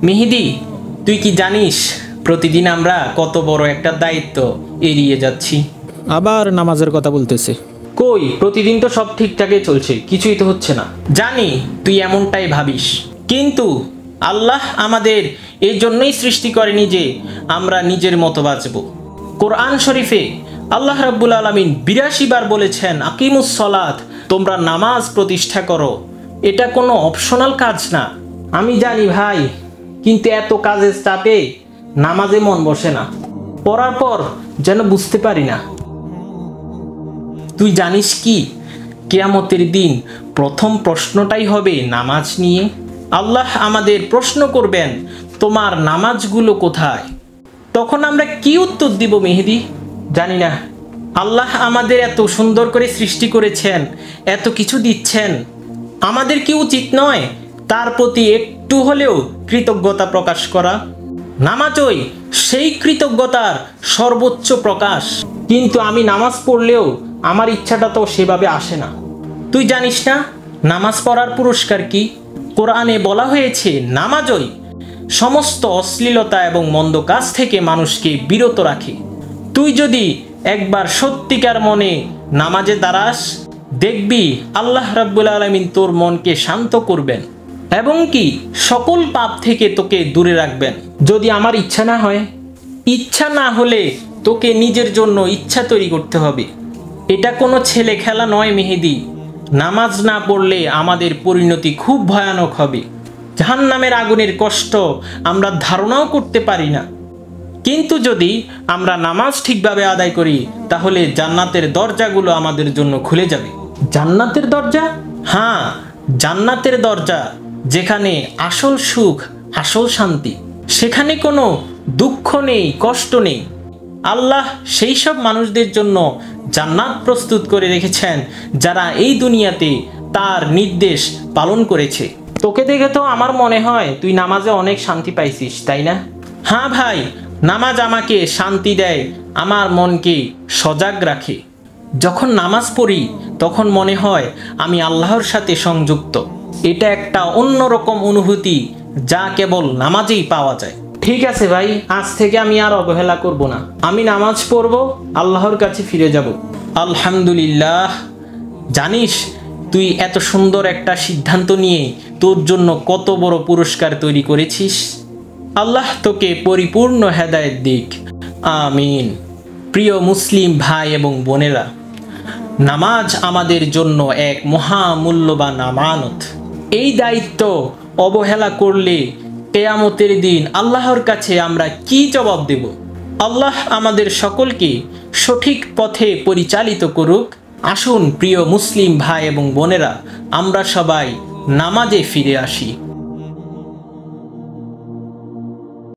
মেহেদি, তুই কি জানিস প্রতিদিন আমরা কত বড় একটা দায়িত্ব এড়িয়ে যাচ্ছি? আবার নামাজের কথা বলতেছে। কই, প্রতিদিন তো সব ঠিকঠাকই চলছে, কিছুই তো হচ্ছে না। জানি তুই এমনটাই ভাবিস, কিন্তু আল্লাহ আমাদের এই জন্যই সৃষ্টি করেনি যে আমরা নিজের মতো বাঁচব। কোরআন শরীফে আল্লাহ রাব্বুল আলামিন ৮২ বার বলেছেন, আকিমুস সলাত, তোমরা নামাজ প্রতিষ্ঠা করো। এটা কোনো অপশনাল কাজ না। আমি জানি ভাই, কিন্তু এত কাজের চাপে নামাজে মন বসে না। পড়ার পর যেন বুঝতে পারি না। তুই জানিস কি, কিয়ামতের দিন প্রথম প্রশ্নটাই হবে নামাজ নিয়ে। আল্লাহ আমাদের প্রশ্ন করবেন, তোমার নামাজগুলো কোথায়? তখন আমরা কি উত্তর দিব মেহেদি? জানি না। আল্লাহ আমাদের এত সুন্দর করে সৃষ্টি করেছেন, এত কিছু দিচ্ছেন, আমাদের কি উচিত নয় তার প্রতি একটু হলেও কৃতজ্ঞতা প্রকাশ করা? নামাজই সেই কৃতজ্ঞতার সর্বোচ্চ প্রকাশ। কিন্তু আমি নামাজ পড়লেও আমার ইচ্ছাটা তো সেভাবে আসে না। তুই জানিস না নামাজ পড়ার পুরস্কার কি? কোরআনে বলা হয়েছে, নামাজই সমস্ত অশ্লীলতা এবং মন্দ কাজ থেকে মানুষকে বিরত রাখে। তুই যদি একবার সত্যিকার মনে নামাজে দাঁড়াস, দেখবি আল্লাহ রাব্বুল আলামিন তোর মনকে শান্ত করবেন এবং কি সকল পাপ থেকে তোকে দূরে রাখবেন। যদি আমার ইচ্ছা না হয়, ইচ্ছা না হলে তোকে নিজের জন্য ইচ্ছা তৈরি করতে হবে। এটা কোনো ছেলে খেলা নয় মেহেদি। নামাজ না পড়লে আমাদের পরিণতি খুব ভয়ানক হবে। জাহান্নামের আগুনের কষ্ট আমরা ধারণাও করতে পারি না। কিন্তু যদি আমরা নামাজ ঠিকভাবে আদায় করি, তাহলে জান্নাতের দরজাগুলো আমাদের জন্য খুলে যাবে। জান্নাতের দরজা? হ্যাঁ, জান্নাতের দরজা, যেখানে আসল সুখ, আসল শান্তি। সেখানে কোনো দুঃখ নেই, কষ্ট নেই। আল্লাহ সেই সব মানুষদের জন্য জান্নাত প্রস্তুত করে রেখেছেন যারা এই দুনিয়াতে তার নির্দেশ পালন করেছে। তোকে দেখে তো আমার মনে হয় তুই নামাজে অনেক শান্তি পাইছিস, তাই না? হ্যাঁ ভাই, নামাজ আমাকে শান্তি দেয়, আমার মনকে সজাগ রাখে। যখন নামাজ পড়ি তখন মনে হয় আমি আল্লাহর সাথে সংযুক্ত। এটা একটা অন্যরকম অনুভূতি যা কেবল নামাজেই পাওয়া যায়। ঠিক আছে ভাই, আজ থেকে আমি আর অবহেলা করব না। আমি নামাজ পড়ব, আল্লাহর কাছে ফিরে যাব। আলহামদুলিল্লাহ। জানিস তুই এত সুন্দর একটা সিদ্ধান্ত নিয়ে তোর জন্য কত বড় পুরস্কার তৈরি করেছিস। আল্লাহ তোকে পরিপূর্ণ হেদায়েত দিক, আমিন। প্রিয় মুসলিম ভাই এবং বোনেরা, নামাজ আমাদের জন্য এক মহামূল্যবান আমানত। এই দায়িত্ব অবহেলা করলে কিয়ামতের দিন আল্লাহর কাছে আমরা কি জবাব দেব? আল্লাহ আমাদের সকলকে সঠিক পথে পরিচালিত করুক। আসুন প্রিয় মুসলিম ভাই এবং বোনেরা, আমরা সবাই নামাজে ফিরে আসি।